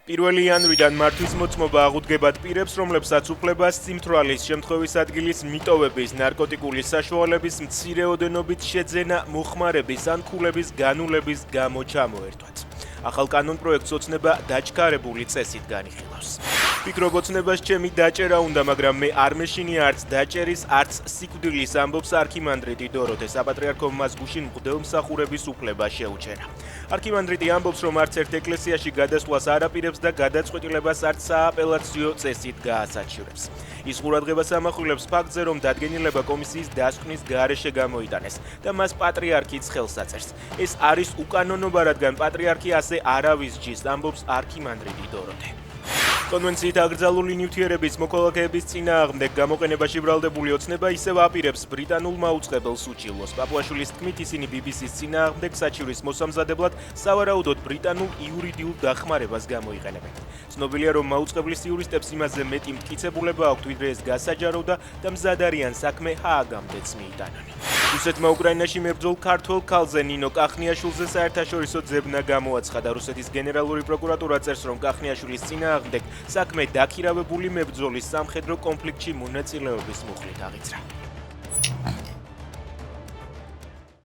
პირველი იანვრიდან მართვის მოწმობა აღუდგებად პირებს, რომლებსაც უფლებას წიმთვრალის შემთხვევის ადგილის მიტოვების, ნარკოტიკული საშუალების მცირეოდენობით შეძენა, მოხმარების ან ქულების განულების გამო ჩამოერთვათ. ახალ კანონპროექტს ოცნება დაჩქარებული წესით განიხილავს. ფიქრობ ოცნებას ჩემი დაჭერა უნდა, მაგრამ მე არ მეშინია არც დაჭერის, არც სიკვდილის, ამბობს არქიმანდრიტი დოროთე. საპატრიარქომ მას გუშინ მღვდელმსახურების უფლება შეუჩერა. არქიმანდრიტი ამბობს, რომ არც ერთ ეკლესიაში გადასვლას არ აპირებს და გადაწყვეტილებას არც სააპელაციო წესით გაასაჩივრებს. ის ყურადღებას ამახვილებს ფაქტზე, რომ დადგენილება კომისიის დასკვნის გარეშე გამოიტანეს და მას პატრიარქიც ხელს აწერს. ეს არის უკანონობა, რადგან პატრიარქი ასე არავის ჯის, ამბობს არქიმანდრიტი დოროთე. კონვენციით აკრძალული ნივთიერების მოქალაქეების წინააღმდეგ გამოყენებაში ბრალდებული ოცნება ისევ აპირებს ბრიტანულ მაუწყებელს უჩილოს. პაპუაშვილის თქმით, ისინი BBC-ს წინააღმდეგ საჩივრის მოსამზადებლად სავარაუდოდ ბრიტანულ იურიდიულ დახმარებას გამოიყენებენ. ცნობილია, რომ მაუწყებლის იურისტებს იმაზე მეტი მტკიცებულება აქვთ, ვიდრე ეს გასაჯაროვდა და მზად არიან საქმე ჰააგამდეც მიიტანონ. რუსეთმა უკრაინაში მებრძოლ ქართველ ქალზე ნინო კახნიაშვილზე საერთაშორისო ძებნა გამოაცხადა. რუსეთის გენერალური პროკურატურა წერს, რომ კახნიაშვილის წინააღმდეგ საქმე დაქირავებული მებრძოლის სამხედრო კონფლიქტში მონაწილეობის მუხლით აღიძრა.